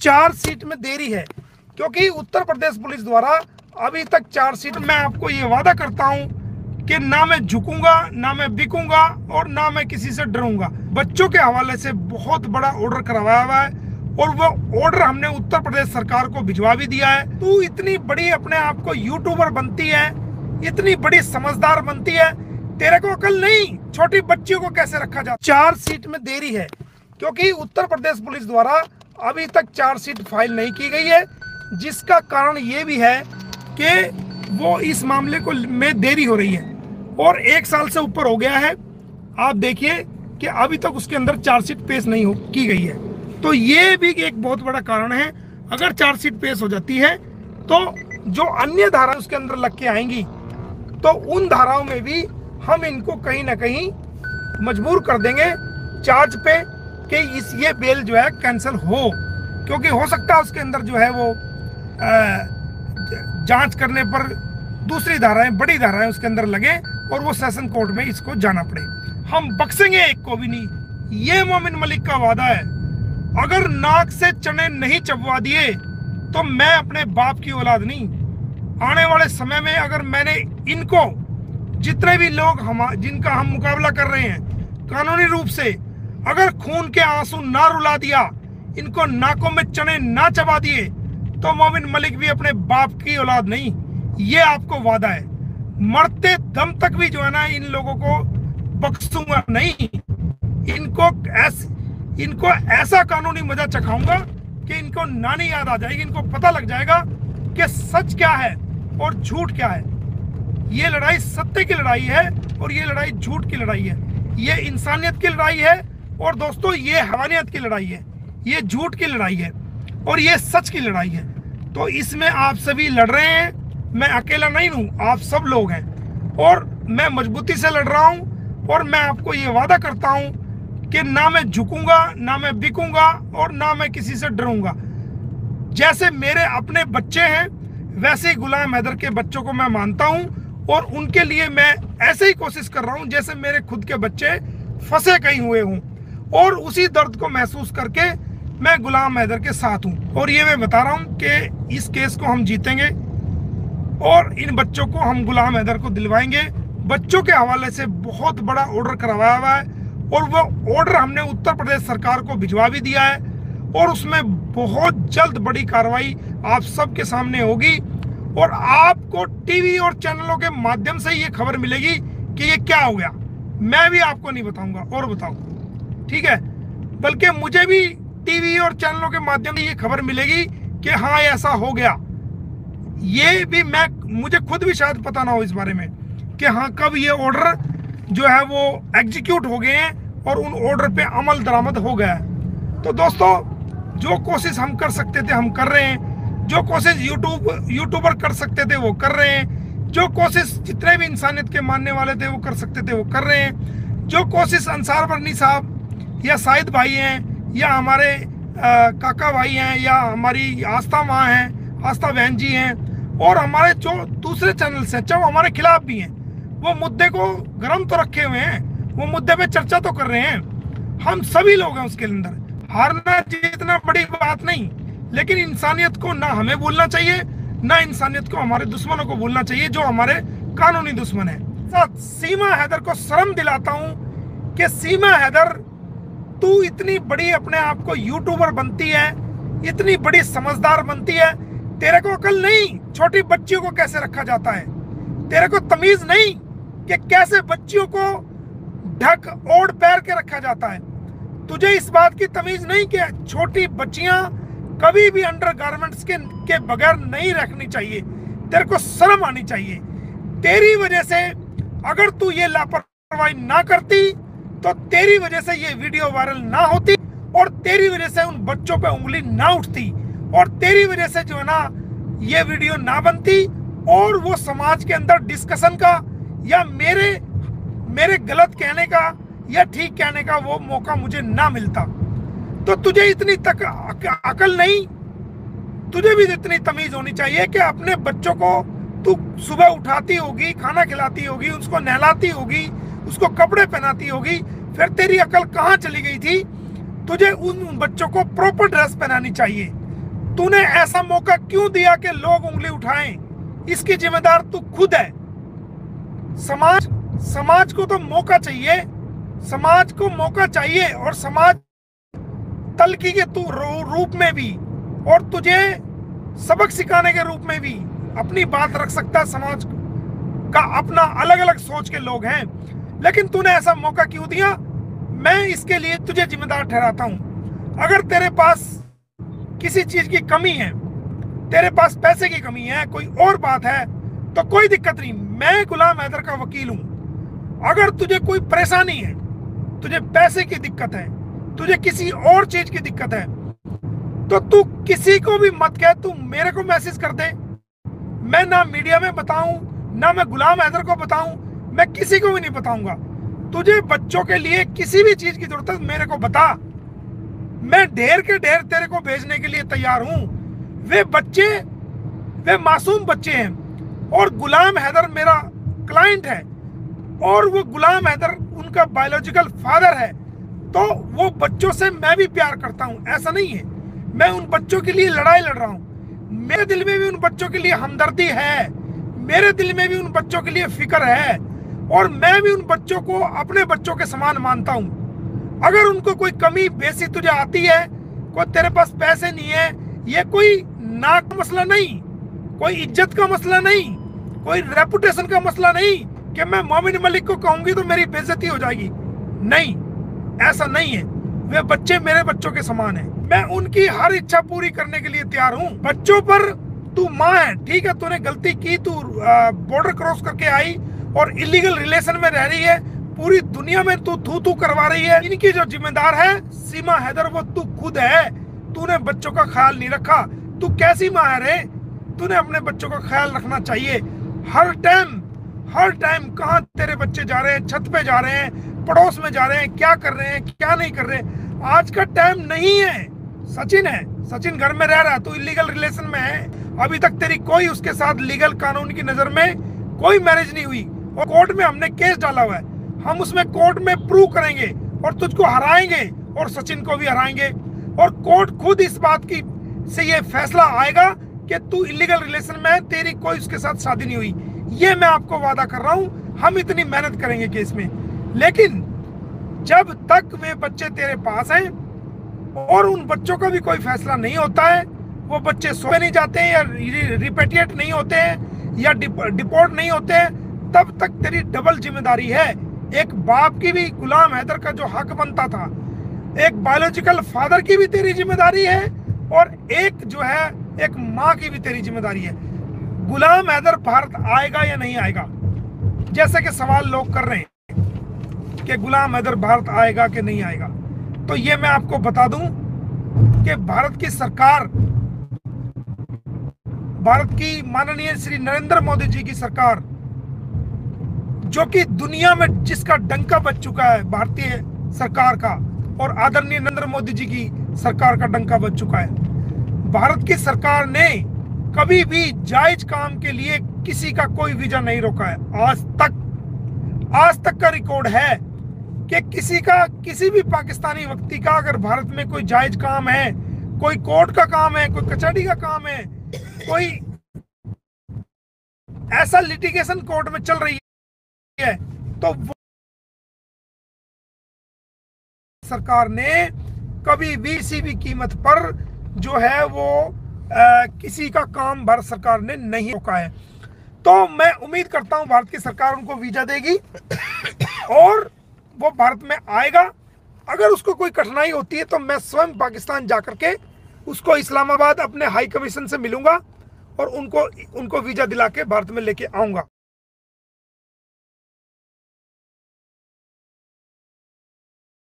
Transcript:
Chargesheet में देरी है क्योंकि उत्तर प्रदेश पुलिस द्वारा अभी तक चार्जशीट। मैं आपको ये वादा करता हूं कि ना मैं झुकूंगा, ना मैं बिकूंगा और ना मैं किसी से डरूंगा। बच्चों के हवाले से बहुत बड़ा ऑर्डर करवाया हुआ है और वो ऑर्डर हमने उत्तर प्रदेश सरकार को भिजवा भी दिया है। तू इतनी बड़ी अपने आप को यूट्यूबर बनती है, इतनी बड़ी समझदार बनती है, तेरे को अकल नहीं, छोटी बच्चियों को कैसे रखा जाता। चार्जशीट में देरी है क्योंकि उत्तर प्रदेश पुलिस द्वारा अभी तक चार्जशीट फाइल नहीं की गई है, जिसका कारण ये भी है कि वो इस मामले को में देरी हो रही है और 1 साल से ऊपर हो गया है। आप देखिए कि अभी तक उसके अंदर चार्जशीट पेश नहीं की गई है। तो ये भी एक बहुत बड़ा कारण है। अगर चार्जशीट पेश हो जाती है तो जो अन्य धारा उसके अंदर लग के आएंगी तो उन धाराओं में भी हम इनको कहीं ना कहीं मजबूर कर देंगे चार्ज पे कि ये बेल जो है कैंसिल हो, क्योंकि हो सकता है उसके अंदर जो है वो जांच करने पर दूसरी धाराएं, बड़ी धाराएं उसके अंदर लगे और वो सेशन कोर्ट में इसको जाना पड़े। हम बख्शेंगे एक को भी नहीं, ये मोमिन मलिक का वादा है। अगर नाक से चने नहीं चबवा दिए तो मैं अपने बाप की औलाद नहीं। आने वाले समय में अगर मैंने इनको, जितने भी लोग जिनका हम मुकाबला कर रहे हैं कानूनी रूप से, अगर खून के आंसू ना रुला दिया, इनको नाकों में चने ना चबा दिए तो मोमिन मलिक भी अपने बाप की औलाद नहीं। ये आपको वादा है। मरते दम तक भी जो है ना इन लोगों को बख्शूंगा नहीं। इनको ऐसा कानूनी मजा चखाऊंगा कि इनको नानी याद आ जाएगी, इनको पता लग जाएगा कि सच क्या है और झूठ क्या है। ये लड़ाई सत्य की लड़ाई है और ये लड़ाई झूठ की लड़ाई है। ये इंसानियत की लड़ाई है और दोस्तों ये हैवानियत की लड़ाई है, ये झूठ की लड़ाई है और ये सच की लड़ाई है। तो इसमें आप सभी लड़ रहे हैं, मैं अकेला नहीं हूं, आप सब लोग हैं और मैं मजबूती से लड़ रहा हूं। और मैं आपको ये वादा करता हूं कि ना मैं झुकूंगा, ना मैं बिकूंगा और ना मैं किसी से डरूंगा। जैसे मेरे अपने बच्चे हैं वैसे ही गुलाम हैदर के बच्चों को मैं मानता हूं और उनके लिए मैं ऐसे ही कोशिश कर रहा हूं जैसे मेरे खुद के बच्चे फंसे कहीं हुए हों, और उसी दर्द को महसूस करके मैं गुलाम हैदर के साथ हूं। और ये मैं बता रहा हूं कि इस केस को हम जीतेंगे और इन बच्चों को हम गुलाम हैदर को दिलवाएंगे। बच्चों के हवाले से बहुत बड़ा ऑर्डर करवाया हुआ है और वो ऑर्डर हमने उत्तर प्रदेश सरकार को भिजवा भी दिया है और उसमें बहुत जल्द बड़ी कार्रवाई आप सबके सामने होगी और आपको टीवी और चैनलों के माध्यम से ये खबर मिलेगी कि ये क्या हो गया। मैं भी आपको नहीं बताऊंगा और बताओ, ठीक है, बल्कि मुझे भी टीवी और चैनलों के माध्यम से ये खबर मिलेगी कि हाँ ऐसा हो गया। ये भी मुझे खुद भी शायद पता ना हो इस बारे में कि हाँ कब ये ऑर्डर जो है वो एग्जीक्यूट हो गए हैं और उन ऑर्डर पे अमल दरामद हो गया है। तो दोस्तों जो कोशिश हम कर सकते थे हम कर रहे हैं, जो कोशिश यूट्यूबर कर सकते थे वो कर रहे हैं, जो कोशिश जितने भी इंसानियत के मानने वाले थे वो कर सकते थे वो कर रहे हैं, जो कोशिश अंसार वर्नी साहब या साहिद भाई हैं या हमारे काका भाई हैं या हमारी आस्था माँ हैं, आस्था बहन जी हैं और हमारे जो दूसरे चैनल्स हैं चाहे हमारे खिलाफ भी हैं, वो मुद्दे को गर्म तो रखे हुए हैं, वो मुद्दे पे चर्चा तो कर रहे हैं। हम सभी लोग हैं उसके अंदर, हारना जीतना बड़ी बात नहीं, लेकिन इंसानियत को ना हमें भूलना चाहिए, ना इंसानियत को हमारे दुश्मनों को भूलना चाहिए जो हमारे कानूनी दुश्मन है। सीमा हैदर को शर्म दिलाता हूँ कि सीमा हैदर तू इतनी बड़ी अपने आप को यूट्यूबर बनती है, इतनी बड़ी समझदार बनती है, तेरे को अकल नहीं, छोटी बच्चियों को कैसे रखा जाता है, तेरे को तमीज नहीं कि कैसे बच्चियों को ढक ओढ़ पैर के रखा जाता है। तुझे इस बात की तमीज नहीं कि छोटी बच्चियां कभी भी अंडरगारमेंट्स के बगैर नहीं रखनी चाहिए। तेरे को शर्म आनी चाहिए। तेरी वजह से अगर तू ये लापरवाही ना करती तो तेरी वजह से ये वीडियो वायरल ना होती और तेरी वजह से उन बच्चों पे उंगली ना उठती और तेरी वजह से जो है ना ये वीडियो ना बनती और वो समाज के अंदर डिस्कशन का या मेरे गलत कहने का या ठीक कहने का वो मौका मुझे ना मिलता। तो तुझे इतनी तक अकल नहीं, तुझे भी इतनी तमीज होनी चाहिए कि अपने बच्चों को तू सुबह उठाती होगी, खाना खिलाती होगी, उसको नहलाती होगी, उसको कपड़े पहनाती होगी, फिर तेरी अकल कहाँ चली गई थी? तुझे उन बच्चों को प्रॉपर ड्रेस पहनानी चाहिए। तूने ऐसा मौका क्यों दिया कि लोग उंगली उठाएं? इसकी जिम्मेदार तू खुद है। समाज को तो मौका चाहिए, समाज को मौका चाहिए, और समाज तलकी के तू रूप में भी और तुझे सबक सिखाने के रूप में भी अपनी बात रख सकता है। समाज का अपना अलग अलग सोच के लोग हैं, लेकिन तूने ऐसा मौका क्यों दिया? मैं इसके लिए तुझे जिम्मेदार ठहराता हूं। अगर तेरे पास किसी चीज की कमी है, तेरे पास पैसे की कमी है, कोई और बात है, तो कोई दिक्कत नहीं, मैं गुलाम हैदर का वकील हूं। अगर तुझे कोई परेशानी है, तुझे पैसे की दिक्कत है, तुझे किसी और चीज की दिक्कत है, तो तू किसी को भी मत कह, तू मेरे को मैसेज कर दे। मैं ना मीडिया में बताऊं, ना मैं गुलाम हैदर को बताऊं, मैं किसी को भी नहीं बताऊंगा। तुझे बच्चों के लिए किसी भी चीज की जरूरत है मेरे को बता, मैं ढेर के ढेर तेरे को भेजने के लिए तैयार हूं। वे बच्चे, वे मासूम बच्चे हैं, और गुलाम हैदर मेरा क्लाइंट है, और वो गुलाम हैदर उनका बायोलॉजिकल फादर है, तो वो बच्चों से मैं भी प्यार करता हूं। ऐसा नहीं है, मैं उन बच्चों के लिए लड़ाई लड़ रहा हूं। मेरे दिल में भी उन बच्चों के लिए हमदर्दी है, मेरे दिल में भी उन बच्चों के लिए फिक्र है, और मैं भी उन बच्चों को अपने बच्चों के समान मानता हूं। अगर उनको कोई कमी बेसी तुझे आती है, कोई तेरे पास पैसे नहीं है, ये कोई नाक का मसला नहीं, कोई इज्जत का मसला नहीं, कोई रेपुटेशन का मसला नहीं कि मैं मोमिन मलिक को कहूंगी तो मेरी बेइज्जती हो जाएगी। नहीं, ऐसा नहीं है। वे बच्चे मेरे बच्चों के समान हैं, मैं उनकी हर इच्छा पूरी करने के लिए तैयार हूं। बच्चों पर तू माँ है, ठीक है, तूने गलती की, तू बॉर्डर क्रॉस करके आई और इलीगल रिलेशन में रह रही है, पूरी दुनिया में तू थू करवा रही है। इनकी जो जिम्मेदार है सीमा हैदर, वो तू खुद है। तूने बच्चों का ख्याल नहीं रखा। तू कैसी माँ है रे? तूने अपने बच्चों का ख्याल रखना चाहिए। हर टाइम कहाँ तेरे बच्चे जा रहे हैं, छत पे जा रहे हैं, पड़ोस में जा रहे हैं, क्या कर रहे हैं, क्या नहीं कर रहे। आज का टाइम नहीं है। सचिन है, सचिन घर में रह रहा है, तू इलीगल रिलेशन में है, अभी तक तेरी कोई उसके साथ लीगल कानून की नजर में कोई मैरिज नहीं हुई, और कोर्ट में हमने केस डाला हुआ है। हम उसमें कोर्ट में प्रूव करेंगे और तुझको हराएंगे और सचिन को भी हराएंगे, और कोर्ट खुद इस बात की से ये फैसला आएगा कि तू इलीगल रिलेशन में है, तेरी कोई उसके साथ शादी नहीं हुई। ये मैं आपको वादा कर रहा हूं। हम इतनी मेहनत करेंगे केस में, लेकिन जब तक वे बच्चे तेरे पास हैं और उन बच्चों का भी कोई फैसला नहीं होता है, वो बच्चे सोए नहीं जाते हैं, या रिपेट्रिएट नहीं होते हैं, या डिपोर्ट नहीं होते हैं, तब तक तेरी डबल जिम्मेदारी है। एक बाप की भी गुलाम हैदर का जो हक बनता था, एक बायोलॉजिकल फादर की भी तेरी जिम्मेदारी है, और एक जो है एक माँ की भी तेरी जिम्मेदारी है। गुलाम हैदर भारत आएगा या नहीं आएगा, जैसे कि सवाल लोग कर रहे हैं कि गुलाम हैदर भारत आएगा कि नहीं आएगा, तो ये मैं आपको बता दूं कि भारत की सरकार, भारत की माननीय श्री नरेंद्र मोदी जी की सरकार, जो कि दुनिया में जिसका डंका बज चुका है भारतीय सरकार का, और आदरणीय नरेंद्र मोदी जी की सरकार का डंका बज चुका है। भारत की सरकार ने कभी भी जायज काम के लिए किसी का कोई वीजा नहीं रोका है। आज तक का रिकॉर्ड है कि किसी भी पाकिस्तानी व्यक्ति का अगर भारत में कोई जायज काम है, कोई कोर्ट का काम है, कोई कचहरी का काम है, कोई ऐसा लिटिगेशन कोर्ट में चल रही है, तो वो सरकार ने कभी भी किसी भी कीमत पर जो है वो किसी का काम भारत सरकार ने नहीं रोका है। तो मैं उम्मीद करता हूं भारत की सरकार उनको वीजा देगी और वो भारत में आएगा। अगर उसको कोई कठिनाई होती है तो मैं स्वयं पाकिस्तान जाकर के उसको इस्लामाबाद अपने हाई कमीशन से मिलूंगा और उनको वीजा दिला के भारत में लेके आऊंगा।